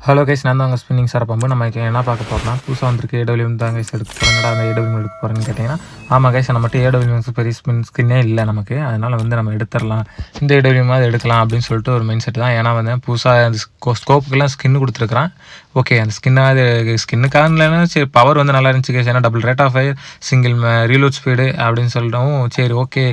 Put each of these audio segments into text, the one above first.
Hello guys, நான் தான் உங்கள் ஸ்பின்னிங் சார் பம்பு. நம்ம என்ன பார்க்க போகிறோம்னா, புதுசாக வந்திருக்கு ஏடபிள்யூஎம் தான் கைஸ் எடுக்க போகிறேங்கடா. அந்த ஏடபிள்யூஎம் எடுக்க போகிறேன்னு கேட்டிங்கன்னா, ஆமாம் கைஸ், நம்மகிட்ட ஏடபிள்யூஎம் பெரிய ஸ்கின்னே இல்லை நமக்கு. அதனால் நம்ம எடுத்துடலாம், இந்த ஏடபிள்யூஎம் அது எடுக்கலாம் அப்படின்னு சொல்லிட்டு ஒரு மைண்ட் செட் தான். ஏன்னா புதுசாக அந்த ஸ்கோப்புக்கெல்லாம் ஸ்கின்னு கொடுத்துருக்குறான். ஓகே, அந்த ஸ்கின்னுக்காக இல்லைன்னா சரி, பவர் நல்லா இருந்துச்சு கைஸ். ஏன்னா double rate of fire, single reload speed அப்படின்னு சொல்லிட்டவும் சரி ஓகே,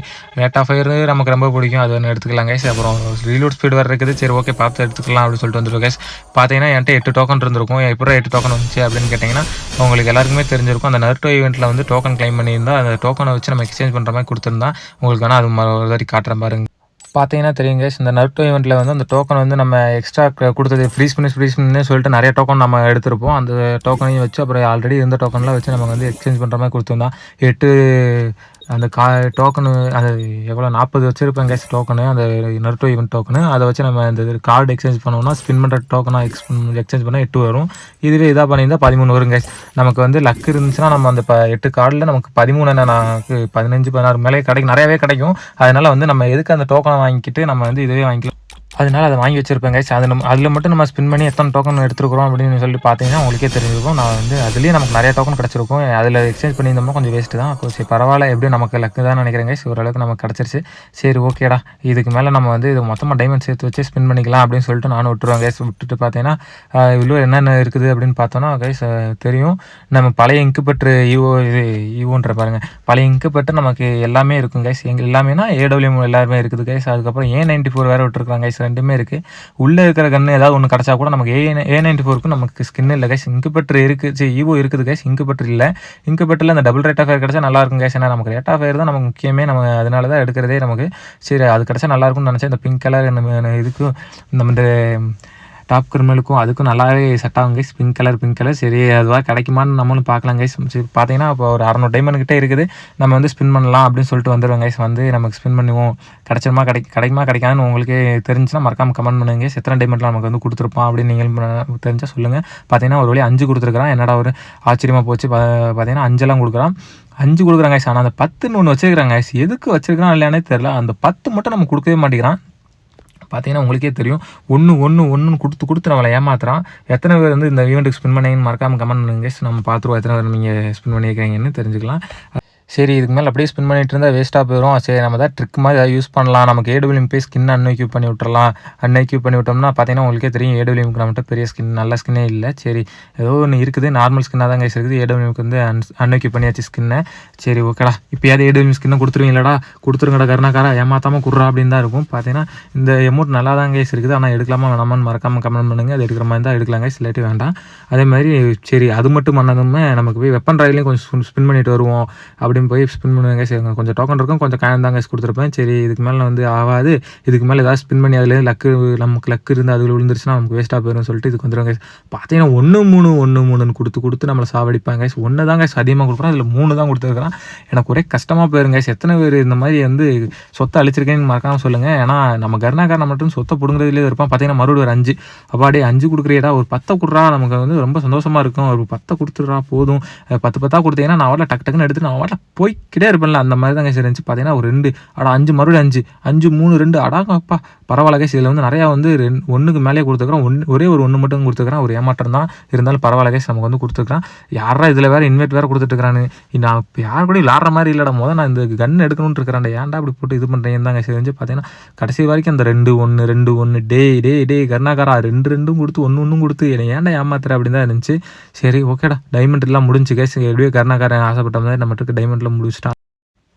ரேட் ஆஃப் ஃபயர் நமக்கு ரொம்ப பிடிக்கும், அது ஒன்று எடுத்துக்கலாம் கைஸ். அப்புறம் ரீலோட் ஸ்பீடு வர இருக்குது, சரி ஓகே பார்த்து எடுத்துக்கலாம் அப்படின்னு சொல்லிட்டு வந்துருக்கோம் கைஸ். பார்த்தீங்கன்னா என்கிட்ட 8 டோக்கன் இருந்திருக்கும். எப்போ 8 டோக்கன் வந்துச்சு அப்படின்னு கேட்டிங்கன்னா, உங்களுக்கு எல்லாருக்குமே தெரிஞ்சிருக்கும். அந்த நருட்டோ ஈவெண்ட்டில் டோக்கன் கிளைம் பண்ணியிருந்தால் அந்த டோக்கனை வச்சு நம்ம எக்ஸ்சேஞ்ச் பண்ணுற மாதிரி கொடுத்துருந்தா உங்களுக்கு வேணால் அது ஒரு வாட்டி காட்டுற பாருங்க. பார்த்தீங்கன்னா தெரியும் கைஸ், இந்த நருட்டோ ஈவெண்ட்டில் அந்த டோக்கன் நம்ம எக்ஸ்ட்ரா கொடுத்தது ஃப்ரீஸ் பண்ணி சொல்லிட்டு நிறைய டோக்கன் நம்ம எடுத்திருப்போம். அந்த டோக்கனையும் வச்சு அப்புறம் ஆல்ரெடி இருந்த டோக்கன்லாம் வச்சு நம்ம எக்ஸ்சேஞ்ச் பண்ணுற மாதிரி கொடுத்துருந்தோம். 8 அந்த டோக்கனு அது எவ்வளோ 40 வச்சுருப்பேன் கேஸ் டோக்கனு, அந்த நருட்டோ ஈவெண்ட் டோக்கனு. அதை வச்சு நம்ம இந்த கார்டு எக்ஸ்சேஞ்ச் பண்ணோம்னா ஸ்பின் பண்ணுற டோக்கனாக எக்ஸ்சேஞ்ச் பண்ணால் 8 வரும். இதுவே இதாக பண்ணியிருந்தால் 13 வரும் கேஸ். நமக்கு லக் இருந்துச்சுன்னா நம்ம அந்த 8 கார்டில் நமக்கு 13 நமக்கு 15 16 மேலே நிறையவே கிடைக்கும். அதனால் நம்ம எதுக்கு அந்த டோக்கனை வாங்கிக்கிட்டு நம்ம இதுவே வாங்கிக்கலாம். அதனால் அதை வாங்கி வச்சுருப்பேன் கைஸ். அதில் மட்டும் நம்ம ஸ்பின் பண்ணி எத்தனை டோக்கன் எடுத்துருக்குறோம் அப்படின்னு சொல்லி பார்த்தீங்கன்னா உங்களுக்கே தெரிஞ்சிருக்கும். நான் அதுலேயே நமக்கு நிறைய டோக்கன் கிடச்சிருக்கும். அதில் எக்ஸ்சேஞ்ச் பண்ணியிருந்தோம்னா கொஞ்சம் வேஸ்ட்டு தான். சரி பரவாயில்ல, எப்படியும் நமக்கு லக்கு தான் நினைக்கிறேன் கைஸ். ஓரளவுக்கு நமக்கு கிடச்சிருச்சு. சரி ஓகேடா, இதுக்கு மேலே நம்ம இது மொத்தமாக டைமண்ட் சேர்த்து வச்சு ஸ்பின் பண்ணிக்கலாம் அப்படின்னு சொல்லிட்டு நானும் விட்டுருவேன் கைஸ். விட்டுட்டு பார்த்தீங்கன்னா இவ்வளோ என்னென்ன இருக்குது அப்படின்னு பார்த்தோன்னா கைஸ் தெரியும். நம்ம பழைய இன்குபெட்ரு ஈவோன்ற பாருங்கள், பழைய இன்குபெட்ரு நமக்கு எல்லாமே இருக்கும் கைஸ். எல்லாமேனா ஏடபிள்யூஎம் எல்லாருமே இருக்குது கைஸ். அதுக்கப்புறம் A94 வேறு விட்டுருக்காங்க கைஸ். ரெண்டுமே இருக்குது. உள்ளே இருக்கிற கன்று ஏதாவது ஒன்று கிடச்சா கூட நமக்கு A94க்கும் நமக்கு ஸ்கின் இல்லை கைஸ். இன்குபெட்ரு இருக்குது, சரி ஈவோ இருக்குது கைஸ், இன்குபெட்ரு இல்லை. இன்குபெட்ரில் அந்த டபுள் ரேட் ஆஃப் ஃபயர் கிடச்சா நல்லாயிருக்கும் கைஸ். ஏன்னா நமக்கு ரேட் ஆஃப் ஃபயர் தான் நமக்கு முக்கியமே, நம்ம அதனால தான் எடுக்கிறதே நமக்கு. சரி அது கிடச்சா நல்லாயிருக்கும்னு நினச்சேன். இந்த பிங்க் கலர் இதுக்கும் இந்த டாப் கிரிமினலுக்கும் அதுக்கும் நல்லாவே செட் ஆகும் கைஸ். பிங்க் கலர் சரி அதுவாக கிடைக்குமான்னு நம்மளும் பார்க்கலாம் கைஸ். சரி பார்த்தீங்கன்னா இப்போ ஒரு 600 டைமண்ட் கிட்டே இருக்குது. நம்ம ஸ்பின் பண்ணலாம் அப்படின்னு சொல்லிட்டு வந்துடுவோம் கைஸ். நமக்கு ஸ்பின் பண்ணுவோம், கிடைக்குமா கிடைக்காதுன்னு உங்களுக்கு தெரிஞ்சுன்னா மறக்காமல் கமெண்ட் பண்ணுங்க கைஸ். எத்தனை டைமண்ட்லாம் நமக்கு கொடுத்துருப்பான் அப்படின்னு நீங்கள் தெரிஞ்சால் சொல்லுங்கள். பார்த்தீங்கன்னா ஒரு வழி 5 கொடுத்துருக்குறான். என்னடா ஒரு ஆச்சரியமாக போச்சு. பார்த்தீங்கன்னா 5 கொடுக்குறான். 5 கொடுக்குறாங்க கைஸ். ஆனால் அந்த 10ன்னு ஒன்று வச்சுருக்கிறாங்க கைஸ். எதுக்கு வச்சுருக்கிறான் இல்லையானே தெரில. அந்த 10 மட்டும் நம்ம கொடுக்கவே மாட்டேங்கிறான். பார்த்தீங்கன்னா உங்களுக்கே தெரியும், ஒன்று கொடுத்து நம்மளை ஏமாத்துறான். எத்தனை பேர் இந்த ஈவெண்ட்டுக்கு ஸ்பின் பண்ணீங்கன்னு மறக்காமல் கமெண்ட் பண்ணுங்க. நம்ம பார்த்துருவோம் எத்தனை பேர் நீங்கள் ஸ்பின் பண்ணியிருக்கீங்கன்னு தெரிஞ்சுக்கலாம். சரி இதுக்கு மேலே அப்படியே ஸ்பின் பண்ணிட்டு இருந்தால் வேஸ்ட்டாக போயிடும். சரி நம்ம தான் ட்ரிக் மாதிரி ஏதாவது யூஸ் பண்ணலாம். நமக்கு ஏடபிள்யூஎம் போய் ஸ்கின் அன்வைக்யூப் பண்ணி விட்டுறலாம். அன்வைக்யூப் பண்ணி விட்டோம்னா பார்த்தீங்கன்னா உங்களுக்கே தெரியும் ஏடபிள்யூஎம்க்கு நம்மகிட்ட பெரிய நல்ல ஸ்கின்னே இல்லை. சரி ஏதோ ஒன்று இருக்குது, நார்மல் ஸ்கின்னாக தான் கைஸ் இருக்குது. ஏடபிள்யூஎம்க்கு அன்வைக்யூப் பண்ணியாச்சு ஸ்கின்னை. சரி ஓகேடா, இப்போயாவது ஏடபிள்யூஎம் ஸ்கின்னை கொடுத்துருவீங்களா, கொடுத்துருங்கடா கருணாக்காரா, ஏமாத்தாமல் குடுறா அப்படின்னு தான் இருக்கும். பார்த்தீங்கன்னா இந்த எமௌண்ட் நல்லா தான் கைஸ் இருக்குது. ஆனால் எடுக்கலாமா வேணாமான்னு மறக்காமல் கமெண்ட் பண்ணுங்கள். அது எடுக்கிற மாதிரி தான் எடுக்கலாம் கைஸ், இல்லாட்டி வேண்டாம். அதே மாதிரி சரி அது மட்டும் பண்ணதுமே நமக்கு போய் வெப்பன் ட்ரைவ்லையும் கொஞ்சம் ஸ்பின் பண்ணிட்டு வருவோம் அப்படின்னு போய் ஸ்பின் பண்ணுவாங்க. சரி கொஞ்சம் டோக்கன் இருக்கும், கொஞ்சம் காயம் தாங்க கொடுத்துருப்பேன். சரி இதுக்கு மேலே ஆகாது, இதுக்கு மேலே ஏதாவது ஸ்பின் பண்ணி அதுலேருந்து நமக்கு லக்கு இருந்து அதில் விழுந்துருச்சுன்னா நமக்கு வேஸ்ட்டாக போயிடும் சொல்லிட்டு இதுக்கு வந்துடுவாங்க. பார்த்தீங்கன்னா 1-3 கொடுத்து நம்மளை சாவடிப்பாங்க கைஸ். 1 தான் கைஸ் அதிகமாக கொடுக்குறான், அதில் 3 தான் கொடுத்துருக்குறான். எனக்கு ஒரே கஷ்டமாக போயிருங்க கைஸ். எத்தனை பேர் இந்த மாதிரி சொத்தை அழிச்சிருக்கேன்னு மறக்காமல் சொல்லுங்கள். ஏன்னா நம்ம கருணாக்காரனை மட்டும் சொத்தை பிடுங்குறதுலேயே இருப்பான். பார்த்தீங்கன்னா மறுபடியும் ஒரு 5 அப்பாடே 5 கொடுக்குறியடா, ஒரு 10 கொடுறா, நமக்கு ரொம்ப சந்தோஷமாக இருக்கும். ஒரு 10 கொடுத்துட்றா போதும். 10 கொடுத்தீங்கன்னா நான் வரல டக்குன்னு எடுத்து நான் வரல போய்கிட்டே இருப்பேன்ல, அந்த மாதிரி தான் கைஸ் இருந்துச்சு. பார்த்தீங்கன்னா ஒரு 2 5 மறுபடியும் 5 3 2 அடாங்கப்பா பரவாயில்ல கைஸ். இதில் நிறையா 1க்கு மேலே கொடுத்துருக்குறான். ஒரே ஒரு 1 மட்டும் கொடுத்துருக்குறான். ஒரு ஏமாற்றம் தான் இருந்தாலும் பரவாயில்ல கைஸ், நமக்கு கொடுத்துருக்கான். யாரா இதில் வேறு இன்வைட் வேறு கொடுத்துட்ருக்கானு. நான் யார் கூட விளாட்ற மாதிரி இல்லைடா, நான் இந்த கன் எடுக்கணும்னு இருக்கிறேன். ஏன்டா அப்படி போட்டு இது பண்ணுறேன் தான் கைஸ் இருந்துச்சு. பார்த்தீங்கன்னா கடைசி வரைக்கும் அந்த 2-1 டே கருணாக்காரா 2 கொடுத்து 1 கொடுத்து என்னை ஏன்டா ஏமாத்துற அப்படின்னு தான் இருந்துச்சு. சரி ஓகேடா, டைமண்ட் எல்லாம் முடிஞ்சு கைஸ். எப்படியோ கருணாக்காரன் ஆசைப்பட்ட மாதிரி நம்மட்டுக்கு டைமண்ட்லாம் முடிச்சுட்டான்.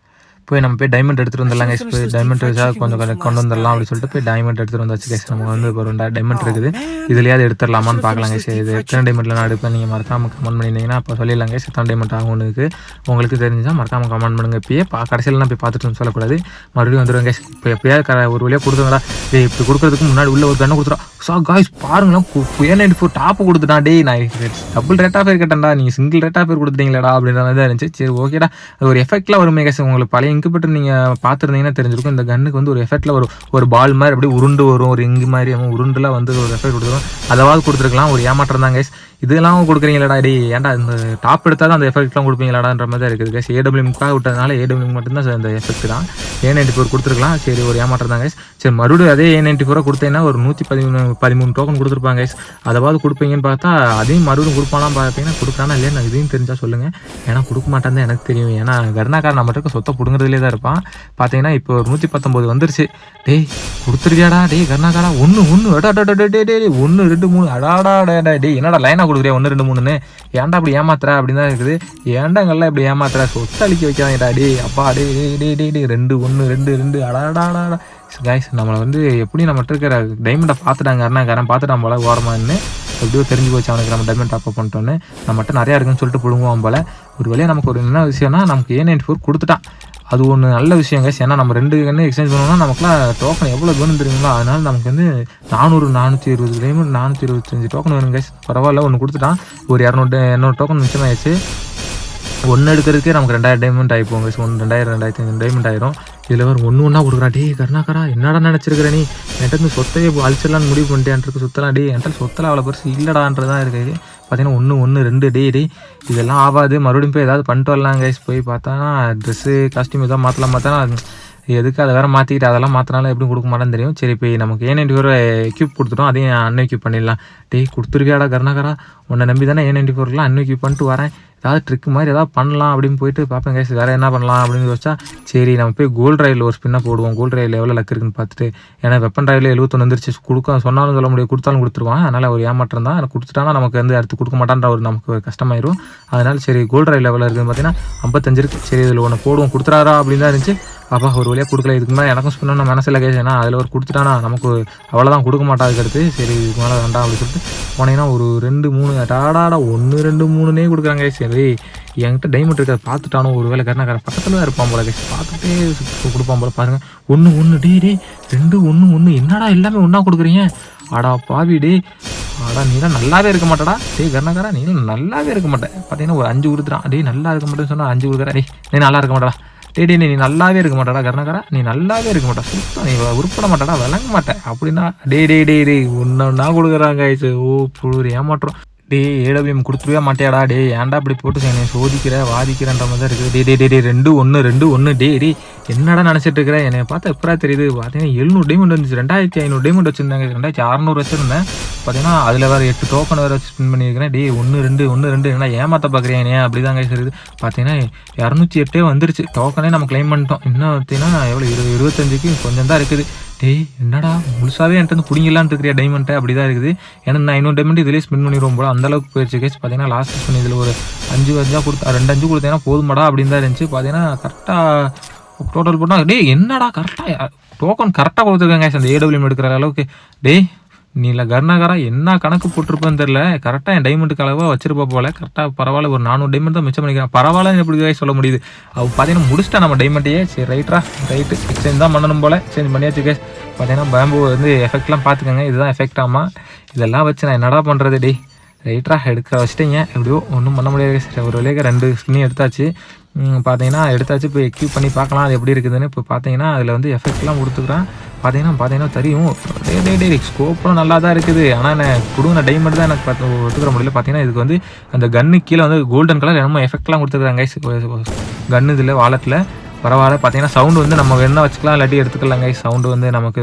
நம்ம போய் டைமண்ட் எடுத்துகிட்டு வந்துடலாம் கைஸ். போய் டைமண்ட் வச்சா கொஞ்சம் கொண்டு வந்துடலாம் அப்படின்னு சொல்லிட்டு போய் டைமண்ட் எடுத்துகிட்டு வந்தாச்சு கைஸ். நமக்கு இப்போ 2 டைமண்ட் இருக்குது, இதுலையாவது எடுத்துடலாமான்னு பார்க்கலாம் கைஸ். இது எத்தனை டைமண்ட்டில் நான் எடுப்பேன் நீங்கள் மறக்காமல் கமெண்ட் பண்ணியிருந்தீங்கன்னா அப்போ சொல்லிடலாம் கைஸ். எத்தனை டைமண்ட் ஆகும்னு உங்களுக்கு தெரிஞ்சால் மறக்காமல் கமெண்ட் பண்ணுங்கள். இப்போயே கடைசியிலாம் போய் பார்த்துட்டு சொல்லக்கூடாது, மறுபடியும் வந்துடுவேன் கைஸ். இப்போ எப்போயாவது ஒரு வழியாக கொடுத்துங்களா, இப்படி கொடுக்குறதுக்கு முன்னாடி உள்ள ஒரு கண்ணை கொடுத்துரும். ஸோ காய்ஸ் பாருங்களேன், A94 டாப்பு கொடுத்துட்டான். டே நான் டபுள் ரேட் ஆஃப் ஃபயர் கேட்டேன்டா, நீங்கள் சிங்கிள் ரேட் ஆஃப் ஃபயர் கொடுத்துட்டீங்களா அப்படின்ற மாதிரி தான் இருந்துச்சு. சரி ஓகேடா, அது ஒரு எஃபெக்ட்லாம் வருமே கைஸ். உங்களுக்கு பழைய இன்குபெட்டர் நீங்கள் பார்த்துருந்தீங்கன்னா தெரிஞ்சிருக்கும். இந்த கன்னுக்கு ஒரு எஃபெக்ட்டில் ஒரு பால் மாதிரி அப்படியே உருண்டு வரும், ஒரு இங்கு மாதிரி உருண்டுலாம் ஒரு எஃபெக்ட் கொடுத்துரும். அதாவது கொடுத்துருக்கலாம். ஒரு ஏமாற்றம் தான் கைஸ். இதெல்லாம் கொடுக்குறீங்களடா டே, ஏன்டா இந்த டாப் எடுத்தால் தான் அந்த எஃபெக்ட்லாம் கொடுப்பீங்களாடான்ற மாதிரி தான் இருக்குது கைஸ். ஏடபிள்யூஎம்க்காக விட்டதுனால ஏடபிள்யூஎம் மட்டும்தான் அந்த எஃபெக்ட் தான். A94 கொடுத்துருக்கலாம், சரி ஒரு ஏமாற்றம் தான் கைஸ். சரி மறுபடியும் அதே A94 கொடுத்தீங்கன்னா ஒரு 113 டோக்கன் கொடுத்துருப்பாங்க கைஸ். அதாவது கொடுப்பீங்கன்னு பார்த்தா அதையும் மறுபடியும் கொடுப்பானா பார்த்தீங்கன்னா கொடுக்குறானா இல்லையா நான் இதையும் தெரிஞ்சால் சொல்லுங்கள். ஏன்னா கொடுக்க மாட்டான்னு எனக்கு தெரியும். ஏன்னா கர்நாக்காரன் நம்மகிட்ட இருக்க சொத்தை பிடுங்குறதுலே தான் இருப்பான். பார்த்தீங்கன்னா இப்போ ஒரு 119 வந்துருச்சு. டேய் கொடுத்துருக்கியாடா டேய் கர்நாக்காரா, 1 2 3 அடாடா டே என்னடா லைனாக கொடுக்குறியா 1 2 3ன்னு, ஏன்டா அப்படி ஏமாத்துற அப்படின்னு தான் இருக்குது. ஏன்டாங்கெல்லாம் இப்படி ஏமாத்துற, சொத்தை அழிக்க வைக்காதீங்கடா டே அப்பா டே 2 1 2 2 அடாடாடா கைஸ். நம்மளை வந்து எப்படி நம்மகிட்ட இருக்கிற டைமண்டை பார்த்துட்டாங்க கர்நாக்காரன், பார்த்துட்டான் போல ஓரமானு எப்படியோ தெரிஞ்சு போச்சு அவனுக்கு நம்ம டைமண்ட் டாப் அப் பண்ணிட்டோன்னு. நம்மகிட்ட நிறையா இருக்குன்னு சொல்லிட்டு பிடுங்குவான் போல. ஒரு வேலையை நமக்கு ஒரு என்ன விஷயம்னா நமக்கு A94 கொடுத்துட்டான், அது ஒன்று நல்ல விஷயம் கைஸ். ஏன்னா நம்ம 2 கன்று எக்ஸ்சேஞ்ச் பண்ணோம்னா நமக்குலாம் டோக்கன் எவ்வளோ வேணும் தெரியுங்களா. அதனால நமக்கு வந்து 420 டைமண்ட் 425 டோக்கன் வேணும் கைஸ். பரவாயில்ல ஒன்று கொடுத்துட்டான், ஒரு 200 டோக்கன் மிச்சமாகிடுச்சு. ஒன்று எடுக்கிறதுக்கே நமக்கு 2000 டைமண்ட் ஆகிப்போம் கைஸ். 2000 2500 டைமண்ட் ஆயிரும். இதில் வேறு ஒன்றா கொடுக்குறான். டே கர்நாக்காரா என்னடா நினச்சிருக்கிற நீ, என்கிட்ட இந்த சொத்தையே அழிச்சிடலான்னு முடிவு பண்ணிட்டேன்ட்டு சொத்தலாம் டே, என்கிட்ட சொத்தலாம் அவ்வளோ பெருசு இல்லைடான்றதான் இருக்குது. பார்த்தீங்கன்னா 1 2 டே இதெல்லாம் ஆகாது, மறுபடியும் போய் ஏதாவது பண்ணிட்டு வரலாம் கைஸ். போய் பார்த்தானா ட்ரெஸ்ஸு காஸ்டியூம் எதாவது மாற்றலாம், பார்த்தானா எதுக்கு அதை வேறு மாற்றிக்கிட்டு அதெல்லாம் மாற்றினாலும் எப்படி கொடுக்க மாட்டேன்னு தெரியும். சரி இப்போ நமக்கு A94 எக்யூப் கொடுத்துட்டோம், அதையும் அன்எக்யூப் பண்ணிடலாம். டே கொடுத்துருக்கியாடா கர்நாக்காரா, உன்னை நம்பி தானே A94லாம் அன்எக்யூப் பண்ணிட்டு வரேன், ஏதாவது ட்ரிக் மாதிரி ஏதாவது பண்ணலாம் அப்படின்னு போயிட்டு பார்ப்பேன் கைஸ். வேறு என்ன பண்ணலாம் அப்படின்னு யோசிச்சா சரி நம்ம போய் கோல்டு ராயில் ஒரு ஸ்பின்னை போடுவோம். கோல்டு ராயில் எவ்வளோ லக் இருக்குன்னு பார்த்துட்டு, ஏன்னா வெப்பன் ராயில் 71 வந்துருச்சு. கொடுக்க சொன்னாலும் சொல்ல முடியாது, கொடுத்தாலும் கொடுத்துருவான். அதனால் ஒரு ஏமாற்றம் தான், எனக்கு கொடுத்துட்டானா நமக்கு வந்து அடுத்து கொடுக்க மாட்டான்ற ஒரு நமக்கு கஷ்டமாயிரும். அதனால் சரி கோல்டு ராயில் எவ்வளோ இருக்குதுன்னு பார்த்தீங்கன்னா 55 இருக்குது. சரி இதில் ஒன்று போடுவோம், கொடுத்துறாரா அப்படின்னு தான் இருந்துச்சு. அப்பா ஒரு வழியாக கொடுக்கல. இதுக்கு மேலே எனக்கும் ஸ்பின்னா மனசில் கேஸ், ஏன்னா அதில் ஒரு கொடுத்துட்டானா நமக்கு அவ்வளோதான் கொடுக்க மாட்டாதுக்கு அடுத்து. சரி இதுக்கு மேலே வேண்டாம் அப்படின்னு சொல்லிட்டு போனீங்கன்னா ஒரு 2 3 டாடாடா 1 2 3னே கொடுக்குறாங்க. சரி என்கிட்ட டைமண்ட் இருக்கிறத பார்த்துட்டானோ ஒரு வேலை கர்நாக்காரன் பக்கத்தில் தான் இருப்பான் போல கேஸ், பார்த்துட்டே கொடுப்பான் போல. பாருங்கள் 1 1 டே 2 1 1 என்னடா எல்லாமே ஒன்றா கொடுக்குறீங்க, ஆடா பாவி டே, ஆடா நீலாம் நல்லாவே இருக்க மாட்டடா டே கர்நாக்காரா, நீலாம் நல்லாவே இருக்க மாட்டேன். பார்த்தீங்கன்னா ஒரு 5 கொடுத்துட்டான். டே நல்லா இருக்க மாட்டேன்னு சொன்னால் 5 கொடுக்குறா. டே நீ நல்லா இருக்க மாட்டடா, டே நீ நல்லாவே இருக்க மாட்டாடா கர்நாக்காரா, நீ நல்லாவே இருக்க மாட்டா, சுத்தம் நீ உருப்பட மாட்டாடா, விளங்க மாட்டேன் அப்படின்னா டே ஒன்றா கொடுக்குறாங்க. ஓ புழு ஏமாற்றம். டே ஏடபிள்யூஎம் கொடுத்துருவே மாட்டியாடா டே, ஏன்டா இப்படி போட்டு என்னை சோதிக்கிற வாதிக்கிறன்ற மாதிரி தான் இருக்குது. டே 2 1 டே என்னடா நினச்சிட்டு இருக்கிறேன், என்னை பார்த்தா எப்படா தெரியுது. பார்த்தீங்கன்னா 700 டைமண்ட் வந்துச்சு, 2500 டைமண்ட் வச்சுருந்தாங்க, 2600 வச்சுருந்தேன். பார்த்தீங்கன்னா அதில் வேறு 8 டோக்கன் வேறு வச்சு ஸ்பின் பண்ணியிருக்கிறேன். டே 1 2 என்ன ஏமாற்ற பார்க்குறேன் ஏன் அப்படி தாங்க இருக்குது. பார்த்தீங்கன்னா 208 வந்துருச்சு டோக்கனே நம்ம கிளைம் பண்ணிட்டோம். இன்னும் பார்த்தீங்கன்னா எவ்வளோ 25க்கு கொஞ்சம் தான் இருக்குது. டேய் என்னடா முழுசாகவே என்கிட்ட வந்து பிடிங்கலான்னு இருக்கிறியா டைமண்ட்டை, அப்படி தான் இருக்குது. ஏன்னா நான் 500 டைமண்ட் இதிலே ஸ்பின் பண்ணிடுவோம் போல அந்தளவுக்கு போயிடுச்சு கேஸ். பார்த்தீங்கன்னா லாஸ்ட் ஸ்பின் இதில் ஒரு 5 கொடுத்தா 2 5 கொடுத்தீங்கன்னா போதுமாடா அப்படின்னு தான் இருந்துச்சு. பார்த்தீங்கன்னா கரெக்டாக டோட்டல் போட்டால் டே என்னடா கரெக்டாக டோக்கன் கரெக்டாக கொடுத்துருக்காங்க அந்த ஏடபிள்யூஎம் எடுக்கிற அளவுக்கு. டே நீ இல்லை கர்நாக்காரா என்ன கணக்கு போட்டிருப்பேன்னு தெரில, கரெக்டாக என் டைமண்டுக்கு அளவாக வச்சிருப்பா போல. கரெக்டாக பரவாயில்ல ஒரு 400 டைமண்ட் தான் மிச்சம் பண்ணிக்கிறேன், பரவாயில்ல எப்படி சொல்ல முடியுது. அவள் பார்த்தீங்கன்னா முடிச்சிட்டா நம்ம டைமண்ட்டையே. சரி ரைட்டு எக்ஸ்சேஞ்ச் தான் பண்ணணும் போல், எக்ஸ்சேஞ்ச் பண்ணியாச்சு கேஸ். பார்த்தீங்கன்னா பேம்பு வந்து எஃபெக்ட்லாம் பார்த்துக்கோங்க, இதுதான் எஃபெக்ட் ஆமாம். இதெல்லாம் வச்சு நான் என்னடா பண்ணுறது டே. ரைட்டா எடுக்க வச்சிட்டிங்க, எப்படியோ ஒன்றும் பண்ண முடியாது. சரி ஒரு வழியாக 2 ஸ்கின்னி எடுத்தாச்சு. பார்த்தீங்கன்னா எடுத்தாச்சு, இப்போ எக்யூப் பண்ணி பார்க்கலாம் அது எப்படி இருக்குதுன்னு. இப்போ பார்த்தீங்கன்னா அதில் வந்து எஃபெக்ட்லாம் கொடுத்துக்குறேன். பார்த்தீங்கன்னா தெரியும் டே ஸ்கோப்லாம் நல்லா தான் இருக்குது. ஆனால் நான் கொடுங்க டைமண்ட் தான் எனக்கு ஒத்துக்கிற முடியல. பார்த்தீங்கன்னா இதுக்கு வந்து அந்த கன்னு கீழே வந்து கோல்டன் கலர் என்னமோ எஃபெக்ட்லாம் கொடுத்துருக்காங்க கன்னு இதில் வாலெட்டில். பரவாயில்ல. பார்த்தீங்கன்னா சவுண்டு வந்து நம்ம வேணா வச்சுக்கலாம், இல்லாட்டி எடுத்துக்கலாங்க. சவுண்டு வந்து நமக்கு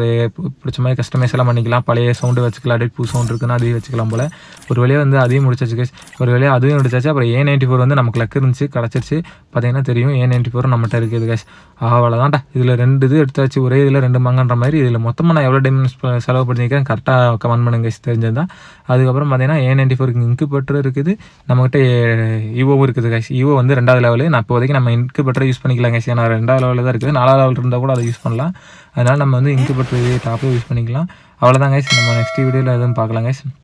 பிடிச்ச மாதிரி கஸ்டமைஸ் எல்லாம் பண்ணிக்கலாம். பழைய சவுண்டு வச்சுக்கலாம், இல்லாட்டி புது சவுண்டு இருக்குன்னா அதையும் வச்சுக்கலாம் போல். ஒரு வழியாக வந்து அதையும் முடிச்சாச்சு கேஸ். ஒரு வழியாக அதுவும் முடிச்சாச்சு. அப்புறம் A94 வந்து நமக்கு லக் இருந்துச்சு, கிடச்சிருச்சு. பார்த்தீங்கன்னா தெரியும் A94 நம்மகிட்ட இருக்குது கேஸ். அவ்வளோதான்டா. இதில் 2 இது எடுத்தாச்சு, ஒரே இதில் 2 மங்கன்ற மாதிரி. இதில் மொத்தமாக நான் எவ்வளோ டைமண்ட்ஸ் செலவு பண்ணியிருக்கேன் கரெக்டாக கமெண்ட் பண்ணுங்க கேஸ் தெரிஞ்சதுதான். அதுக்கப்புறம் பார்த்தீங்கன்னா A94 இன்குபேட்டர் இருக்குது, நம்மகிட்ட ஈவோவும் இருக்குது கேஸ். ஈவோ வந்து 2வது லெவலு. நான் இப்போதைக்கு நம்ம இன்குபேட்டரை யூஸ் பண்ணிக்கலாம் கேஸ். ஏன்னா 2வது லெவலில் தான் இருக்குது, 4வது லெவல் இருந்தால் கூட அதை யூஸ் பண்ணலாம். அதனால் நம்ம வந்து இன்குபேட்டர் டாப்பே யூஸ் பண்ணிக்கலாம். அவ்வளோதான் கைஸ். நம்ம நெக்ஸ்ட் வீடியோவில் எதுவும் பார்க்கலாம் கைஸ்.